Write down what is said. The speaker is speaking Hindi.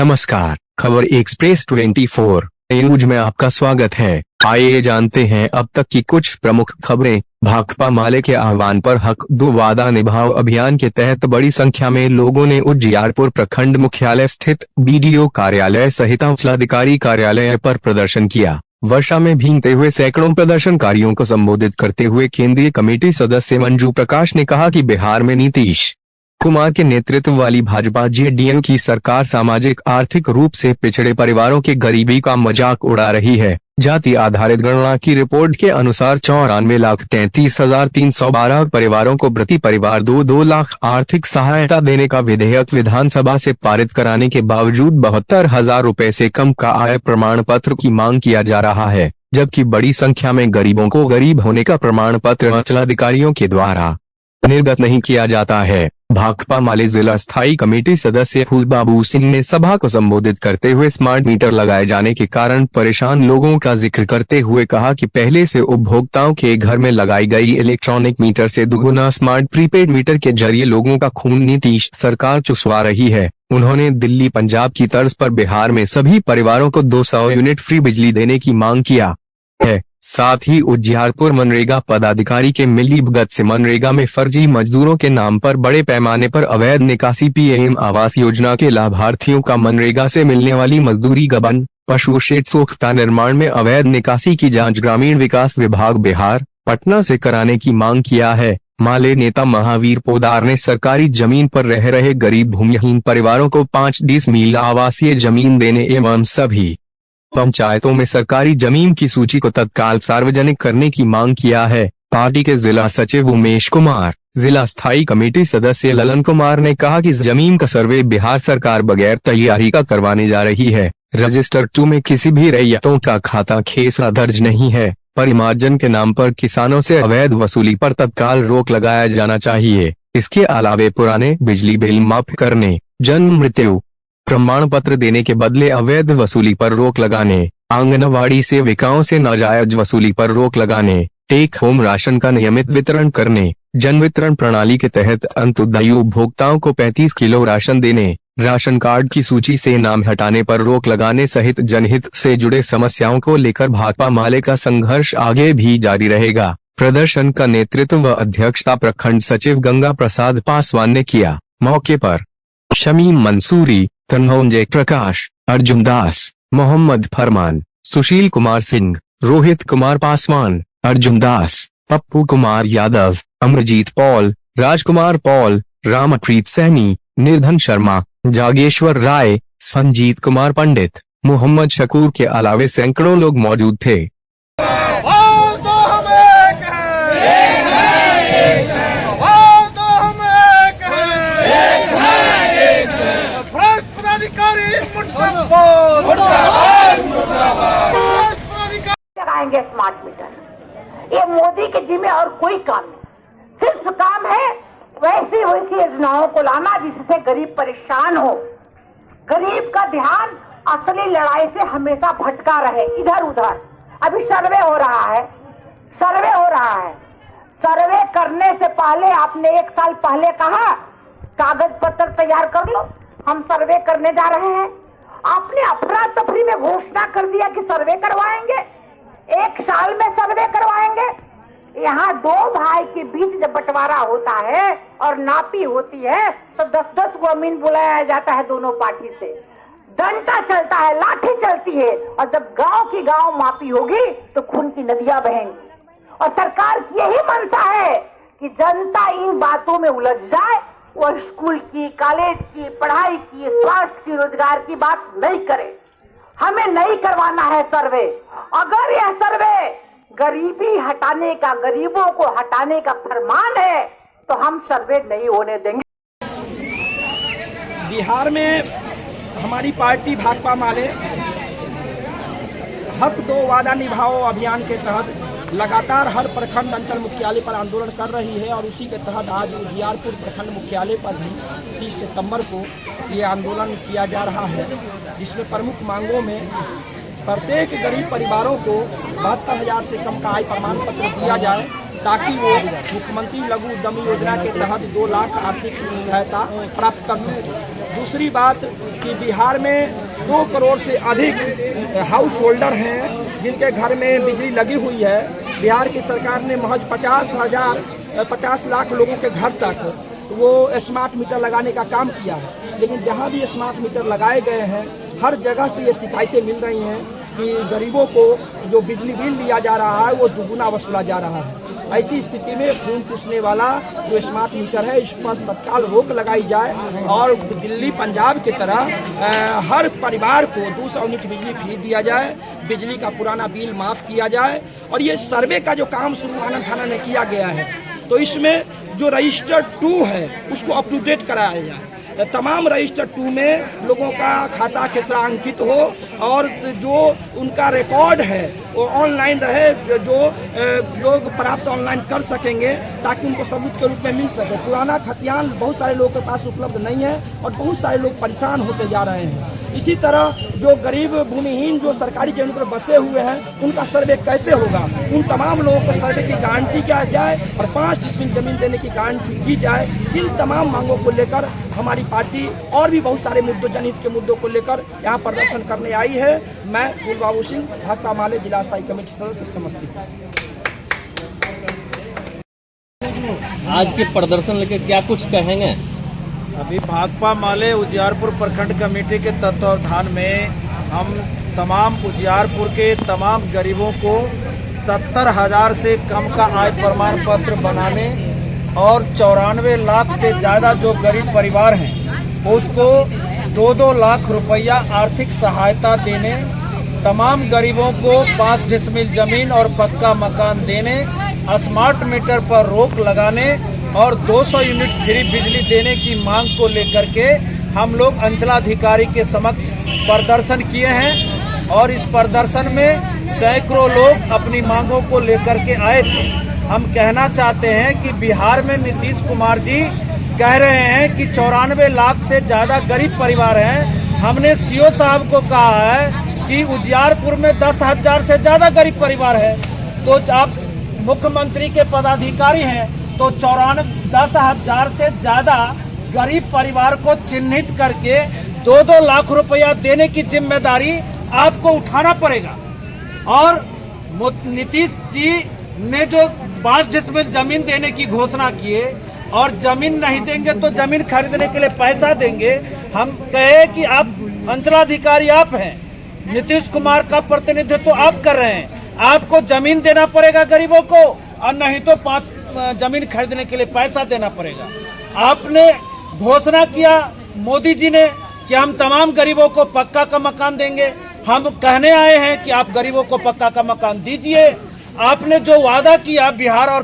नमस्कार, खबर एक्सप्रेस 24 न्यूज में आपका स्वागत है। आइए जानते हैं अब तक की कुछ प्रमुख खबरें। भाकपा माले के आह्वान पर हक दो वादा निभाओ अभियान के तहत बड़ी संख्या में लोगों ने उजियारपुर प्रखंड मुख्यालय स्थित बीडीओ कार्यालय सहित अंचलाधिकारी कार्यालय पर प्रदर्शन किया। वर्षा में भीगते हुए सैकड़ों प्रदर्शनकारियों को संबोधित करते हुए केंद्रीय कमेटी सदस्य मंजू प्रकाश ने कहा कि बिहार में नीतीश कुमार के नेतृत्व वाली भाजपा जेडीयू की सरकार सामाजिक आर्थिक रूप से पिछड़े परिवारों के गरीबी का मजाक उड़ा रही है। जाति आधारित गणना की रिपोर्ट के अनुसार 94,33,312 परिवारों को प्रति परिवार 2-2 लाख आर्थिक सहायता देने का विधेयक विधानसभा से पारित कराने के बावजूद 72,000 रुपए से कम का आय प्रमाण पत्र की मांग किया जा रहा है, जबकि बड़ी संख्या में गरीबों को गरीब होने का प्रमाण पत्र अंचलाधिकारियों के द्वारा निर्गत नहीं किया जाता है। भाकपा माले जिला स्थायी कमेटी सदस्य फूलबाबू सिंह ने सभा को संबोधित करते हुए स्मार्ट मीटर लगाए जाने के कारण परेशान लोगों का जिक्र करते हुए कहा कि पहले से उपभोक्ताओं के घर में लगाई गई इलेक्ट्रॉनिक मीटर से दुगुना स्मार्ट प्रीपेड मीटर के जरिए लोगों का खून नीतीश सरकार चुसवा रही है। उन्होंने दिल्ली पंजाब की तर्ज पर बिहार में सभी परिवारों को 200 यूनिट फ्री बिजली देने की मांग किया है। साथ ही उजियारपुर मनरेगा पदाधिकारी के मिलीभगत से मनरेगा में फर्जी मजदूरों के नाम पर बड़े पैमाने पर अवैध निकासी, पीएम आवास योजना के लाभार्थियों का मनरेगा से मिलने वाली मजदूरी गबन, पशु शेड सोख्ता निर्माण में अवैध निकासी की जांच ग्रामीण विकास विभाग बिहार पटना से कराने की मांग किया है। माले नेता महावीर पोदार ने सरकारी जमीन पर रह रहे गरीब भूमिहीन परिवारों को 5 डिसमील आवासीय जमीन देने एवं सभी पंचायतों में सरकारी जमीन की सूची को तत्काल सार्वजनिक करने की मांग किया है। पार्टी के जिला सचिव उमेश कुमार, जिला स्थायी कमेटी सदस्य ललन कुमार ने कहा कि जमीन का सर्वे बिहार सरकार बगैर तैयारी का करवाने जा रही है। रजिस्टर 2 में किसी भी रैयतों का खाता खेसरा दर्ज नहीं है। परिमार्जन के नाम पर किसानों से अवैध वसूली पर तत्काल रोक लगाया जाना चाहिए। इसके अलावे पुराने बिजली बिल माफ करने, जन्म मृत्यु प्रमाण पत्र देने के बदले अवैध वसूली पर रोक लगाने, आंगनवाड़ी सेविकाओं से नाजायज वसूली पर रोक लगाने, टेक होम राशन का नियमित वितरण करने, जन वितरण प्रणाली के तहत अंत्योदयी उपभोक्ताओं को 35 किलो राशन देने, राशन कार्ड की सूची से नाम हटाने पर रोक लगाने सहित जनहित से जुड़े समस्याओं को लेकर भाकपा माले का संघर्ष आगे भी जारी रहेगा। प्रदर्शन का नेतृत्व व अध्यक्षता प्रखंड सचिव गंगा प्रसाद पासवान ने किया। मौके पर शमीम मंसूरी, तन्होंजय प्रकाश, अर्जुन दास, मोहम्मद फरमान, सुशील कुमार सिंह, रोहित कुमार पासवान, अर्जुन दास, पप्पू कुमार यादव, अमरजीत पॉल, राजकुमार पॉल, रामप्रीत सैनी, निर्धन शर्मा, जागेश्वर राय, संजीत कुमार पंडित, मोहम्मद शकूर के अलावे सैकड़ों लोग मौजूद थे। लगाएंगे स्मार्ट मीटर, ये मोदी के जिम्मे और कोई काम नहीं। सिर्फ काम है वैसी वैसी योजनाओं को लाना जिससे गरीब परेशान हो, गरीब का ध्यान असली लड़ाई से हमेशा भटका रहे इधर उधर। अभी सर्वे हो रहा है, सर्वे करने से पहले आपने 1 साल पहले कहा कागज पत्र तैयार कर लो, हम सर्वे करने जा रहे हैं। आपने अफरा तफरी में घोषणा कर दिया कि सर्वे करवाएंगे, 1 साल में सर्वे करवाएंगे। यहाँ 2 भाई के बीच जब बंटवारा होता है और नापी होती है तो 10-10 को अमीन बुलाया जाता है दोनों पार्टी से, डंडा चलता है, लाठी चलती है, और जब गांव की गांव मापी होगी तो खून की नदियां बहेंगी। और सरकार की यही मंशा है कि जनता इन बातों में उलझ जाए, वो स्कूल की, कॉलेज की, पढ़ाई की, स्वास्थ्य की, रोजगार की बात नहीं करे। हमें नहीं करवाना है सर्वे। अगर यह सर्वे गरीबी हटाने का, गरीबों को हटाने का फरमान है तो हम सर्वे नहीं होने देंगे। बिहार में हमारी पार्टी भाकपा माले हक दो वादा निभाओ अभियान के तहत लगातार हर प्रखंड अंचल मुख्यालय पर आंदोलन कर रही है और उसी के तहत आज उजियारपुर प्रखंड मुख्यालय पर भी 30 सितंबर को ये आंदोलन किया जा रहा है, जिसमें प्रमुख मांगों में प्रत्येक गरीब परिवारों को 72,000 से कम का आय प्रमाण पत्र दिया जाए ताकि वो मुख्यमंत्री लघु उद्यमी योजना के तहत 2 लाख आर्थिक सहायता प्राप्त कर सकें। दूसरी बात कि बिहार में 2 करोड़ से अधिक हाउस होल्डर हैं जिनके घर में बिजली लगी हुई है। बिहार की सरकार ने महज 50 लाख लोगों के घर तक वो स्मार्ट मीटर लगाने का काम किया है। लेकिन जहाँ भी स्मार्ट मीटर लगाए गए हैं हर जगह से ये शिकायतें मिल रही हैं कि गरीबों को जो बिजली बिल दिया जा रहा है वो दुगुना वसूला जा रहा है। ऐसी स्थिति में खून चूसने वाला जो स्मार्ट मीटर है इस पर तत्काल रोक लगाई जाए और दिल्ली पंजाब की तरह हर परिवार को 200 यूनिट बिजली फ्री दिया जाए, बिजली का पुराना बिल माफ़ किया जाए। और ये सर्वे का जो काम शुरू आनंद थाना ने किया गया है तो इसमें जो रजिस्टर 2 है उसको अप टू डेट कराया जाए। तमाम रजिस्टर 2 में लोगों का खाता खेसरा अंकित हो और जो उनका रिकॉर्ड है वो ऑनलाइन रहे, जो लोग प्राप्त ऑनलाइन कर सकेंगे ताकि उनको सबूत के रूप में मिल सके। पुराना खतियान बहुत सारे लोगों के पास उपलब्ध नहीं है और बहुत सारे लोग परेशान होते जा रहे हैं। इसी तरह जो गरीब भूमिहीन जो सरकारी जमीन पर बसे हुए हैं उनका सर्वे कैसे होगा, उन तमाम लोगों को सर्वे की गारंटी किया जाए और 5 डिसमिल जमीन देने की गारंटी की जाए। इन तमाम मांगों को लेकर हमारी पार्टी और भी बहुत सारे मुद्दों, जनहित के मुद्दों को लेकर यहाँ प्रदर्शन करने आई है। मैं फूलबाबू सिंह, भाकपा माले जिला स्थायी कमेटी सदस्य समस्तीपुर। आज के प्रदर्शन लेकर क्या कुछ कहेंगे? अभी भाकपा माले उजियारपुर प्रखंड कमेटी के तत्वावधान में हम तमाम उजियारपुर के तमाम गरीबों को 70,000 से कम का आय प्रमाण पत्र बनाने और 94 लाख से ज़्यादा जो गरीब परिवार हैं उसको 2-2 लाख रुपया आर्थिक सहायता देने, तमाम गरीबों को 5 डिसमिल ज़मीन और पक्का मकान देने, स्मार्ट मीटर पर रोक लगाने और 200 यूनिट फ्री बिजली देने की मांग को लेकर के हम लोग अंचलाधिकारी के समक्ष प्रदर्शन किए हैं। और इस प्रदर्शन में सैकड़ों लोग अपनी मांगों को लेकर के आए थे। हम कहना चाहते हैं कि बिहार में नीतीश कुमार जी कह रहे हैं कि 94 लाख से ज़्यादा गरीब परिवार हैं। हमने सीओ साहब को कहा है कि उजियारपुर में 10,000 से ज़्यादा गरीब परिवार है। तो आप मुख्यमंत्री के पदाधिकारी हैं तो 10,000 से ज़्यादा गरीब परिवार को चिन्हित करके 2-2 लाख रुपया देने की जिम्मेदारी आपको उठाना पड़ेगा। और नीतीश जी ने जो 5 डिसमिल जमीन देने की घोषणा किए और जमीन नहीं देंगे तो जमीन खरीदने के लिए पैसा देंगे। हम कहे कि आप अंचलाधिकारी आप हैं, नीतीश कुमार का प्रतिनिधित्व तो आप कर रहे हैं, आपको जमीन देना पड़ेगा गरीबों को और नहीं तो 5 जमीन खरीदने के लिए पैसा देना पड़ेगा। आपने घोषणा किया मोदी जी ने कि हम तमाम गरीबों को पक्का का मकान देंगे। हम कहने आए हैं कि आप गरीबों को पक्का का मकान दीजिए। आपने जो वादा किया बिहार और